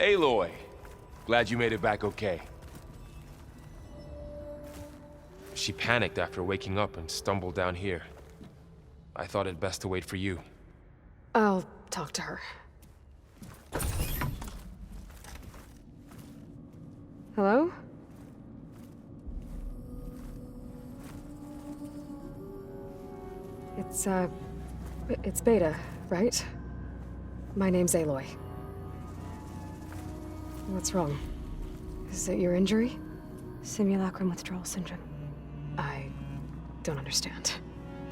Aloy, glad you made it back okay. She panicked after waking up and stumbled down here. I thought it best to wait for you. I'll talk to her. Hello? It's Beta, right? My name's Aloy. What's wrong? Is it your injury? Simulacrum withdrawal syndrome. I don't understand.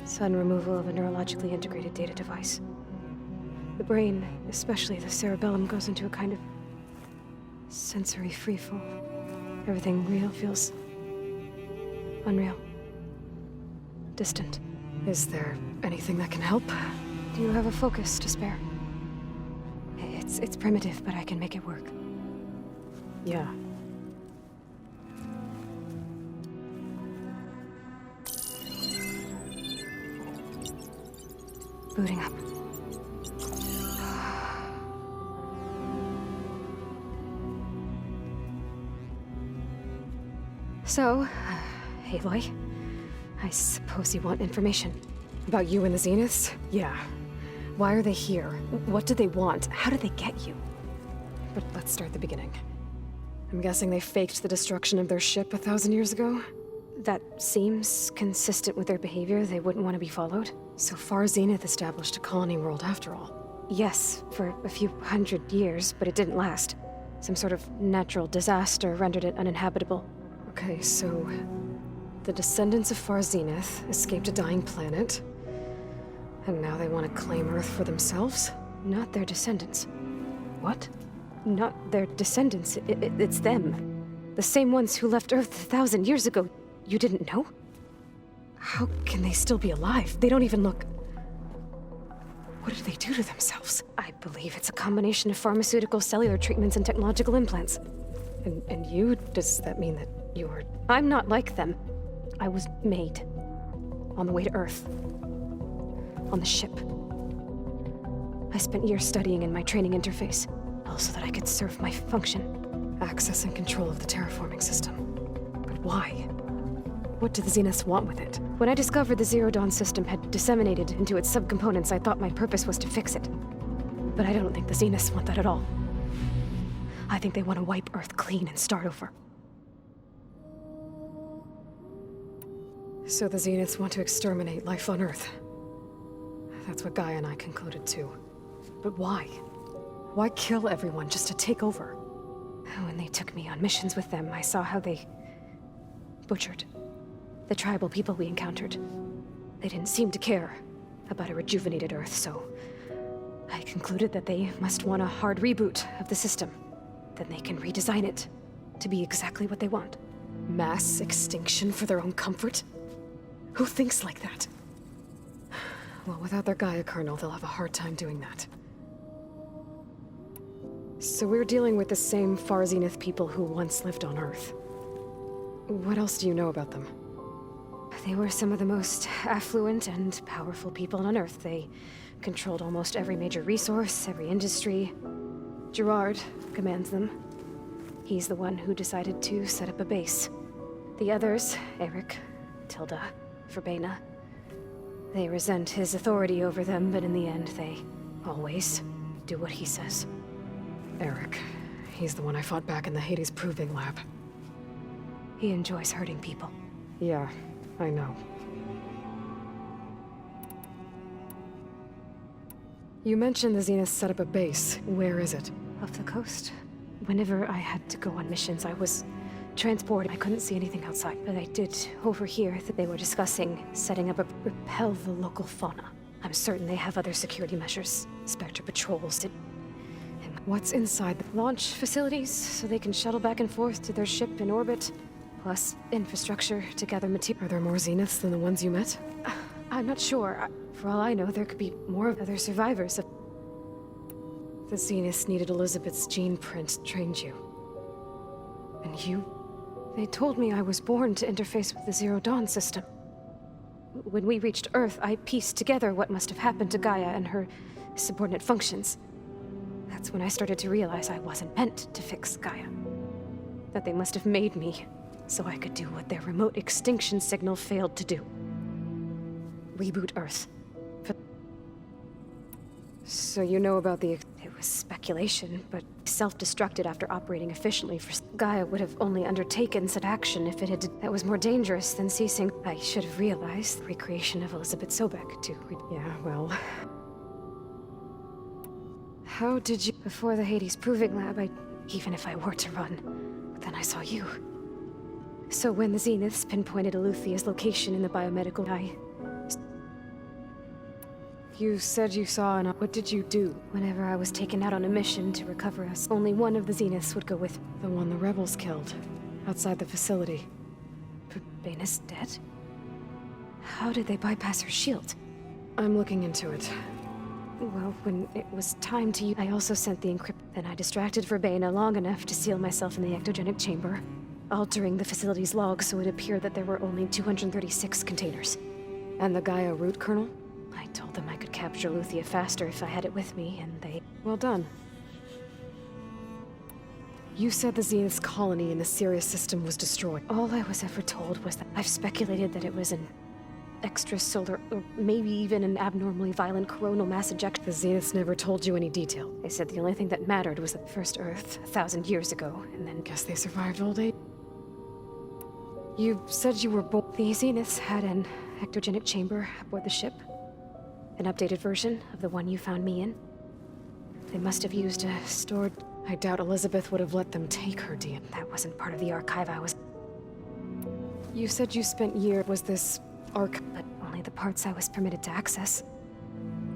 Sudden removal of a neurologically integrated data device. The brain, especially the cerebellum, goes into a kind of sensory freefall. Everything real feels unreal. Distant. Is there anything that can help? Do you have a focus to spare? It's primitive, but I can make it work. Yeah. Booting up. So, Aloy, I suppose you want information. About you and the Zeniths? Yeah. Why are they here? What do they want? How did they get you? But let's start at the beginning. I'm guessing they faked the destruction of their ship 1,000 years ago? That seems consistent with their behavior. They wouldn't want to be followed. So far, Zenith established a colony world after all. Yes, for a few hundred years, but it didn't last. Some sort of natural disaster rendered it uninhabitable. Okay, so the descendants of Far Zenith escaped a dying planet, and now they want to claim Earth for themselves? Not their descendants. What? Not their descendants. It's them. The same ones who left Earth 1,000 years ago. You didn't know? How can they still be alive? They don't even look... What did they do to themselves? I believe it's a combination of pharmaceutical, cellular treatments, and technological implants. And you? Does that mean that you are... I'm not like them. I was made. On the way to Earth. On the ship. I spent years studying in my training interface, all so that I could serve my function. Access and control of the terraforming system. But why? What do the Zeniths want with it? When I discovered the Zero Dawn system had disseminated into its subcomponents, I thought my purpose was to fix it. But I don't think the Zeniths want that at all. I think they want to wipe Earth clean and start over. So the Zeniths want to exterminate life on Earth. That's what Gaia and I concluded too. But why? Why kill everyone just to take over? When they took me on missions with them, I saw how they butchered the tribal people we encountered. They didn't seem to care about a rejuvenated Earth, so I concluded that they must want a hard reboot of the system. Then they can redesign it to be exactly what they want. Mass extinction for their own comfort? Who thinks like that? Well, without their Gaia kernel, they'll have a hard time doing that. So we're dealing with the same Far Zenith people who once lived on Earth. What else do you know about them? They were some of the most affluent and powerful people on Earth. They controlled almost every major resource, every industry. Gerard commands them. He's the one who decided to set up a base. The others, Eric, Tilda, Verbena, they resent his authority over them, but in the end, they always do what he says. Eric. He's the one I fought back in the Hades Proving Lab. He enjoys hurting people. Yeah, I know. You mentioned the Zenith set up a base. Where is it? Off the coast. Whenever I had to go on missions, I was transported. I couldn't see anything outside, but I did overhear that they were discussing setting up a repel the local fauna. I'm certain they have other security measures. Spectre patrols. What's inside the launch facilities, so they can shuttle back and forth to their ship in orbit. Plus, infrastructure to gather material. Are there more Zeniths than the ones you met? I'm not sure. For all I know, there could be more other survivors of... The Zeniths needed Elizabeth's gene print trained you. And you? They told me I was born to interface with the Zero Dawn system. When we reached Earth, I pieced together what must have happened to Gaia and her subordinate functions. That's when I started to realize I wasn't meant to fix Gaia. That they must have made me so I could do what their remote extinction signal failed to do. Reboot Earth. So you know about the... It was speculation, but self-destructed after operating efficiently for... Gaia would have only undertaken such action if it had... That was more dangerous than ceasing. I should have realized the recreation of Elizabeth Sobek to... Yeah, well... How did you... Before the Hades Proving Lab, even if I were to run, then I saw you. So when the Zeniths pinpointed Eluthia's location in the biomedical... You said you saw an... What did you do? Whenever I was taken out on a mission to recover us, only one of the Zeniths would go with me. The one the rebels killed. Outside the facility. Baina's dead? How did they bypass her shield? I'm looking into it. Well, when it was time to use... I also sent the encrypt... Then I distracted Verbena long enough to seal myself in the ectogenic chamber, altering the facility's log so it appeared that there were only 236 containers. And the Gaia root kernel? I told them I could capture Luthia faster if I had it with me, and they... Well done. You said the Zenith's colony in the Sirius system was destroyed. All I was ever told was that I've speculated that it was an extrasolar, or maybe even an abnormally violent coronal mass ejection. The Zeniths never told you any detail. They said the only thing that mattered was the first Earth, 1,000 years ago, and then... Guess they survived old age. You said you were born... The Zeniths had an ectogenic chamber aboard the ship. An updated version of the one you found me in. They must have used a stored... I doubt Elizabeth would have let them take her DNA. That wasn't part of the archive I was... You said you spent years... Was this... But only the parts I was permitted to access.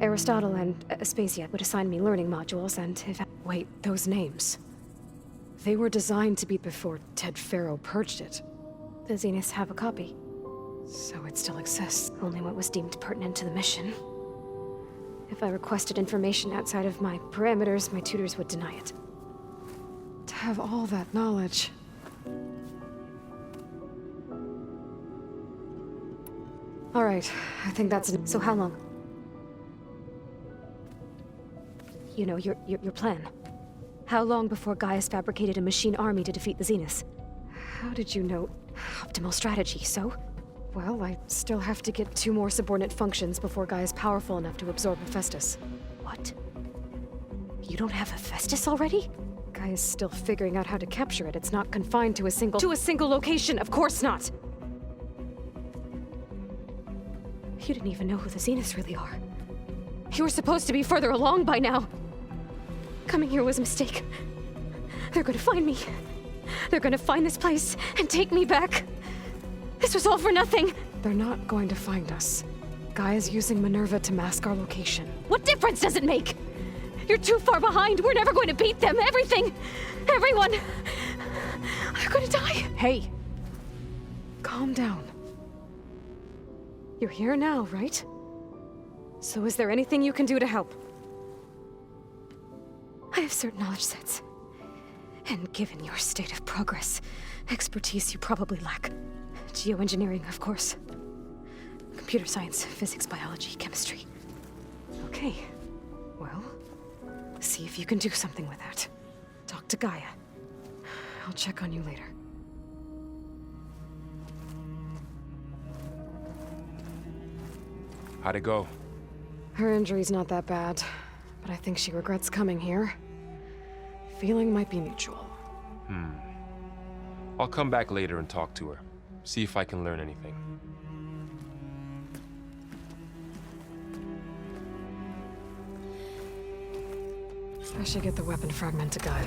Aristotle and Aspasia would assign me learning modules, and if... Wait, those names. They were designed to be before Ted Faro purged it. The Zeniths have a copy. So it still exists. Only what was deemed pertinent to the mission. If I requested information outside of my parameters, my tutors would deny it. To have all that knowledge... All right, I think that's... So how long? You know, your plan. How long before Gaius fabricated a machine army to defeat the Zeniths? How did you know? Optimal strategy, so? Well, I still have to get 2 more subordinate functions before Gaia's powerful enough to absorb Hephaestus. What? You don't have Hephaestus already? Gaia's still figuring out how to capture it. It's not confined to a single... To a single location, of course not! You didn't even know who the Zeniths really are. You were supposed to be further along by now. Coming here was a mistake. They're gonna find me. They're gonna find this place and take me back. This was all for nothing. They're not going to find us. Gaia's using Minerva to mask our location. What difference does it make? You're too far behind. We're never going to beat them. Everything. Everyone. They're gonna die. Hey. Calm down. You're here now, right? So is there anything you can do to help? I have certain knowledge sets. And given your state of progress, expertise you probably lack. Geoengineering, of course. Computer science, physics, biology, chemistry. Okay. Well, see if you can do something with that. Talk to Gaia. I'll check on you later. How'd it go? Her injury's not that bad, but I think she regrets coming here. Feeling might be mutual. I'll come back later and talk to her. See if I can learn anything. I should get the weapon fragment to Gaia.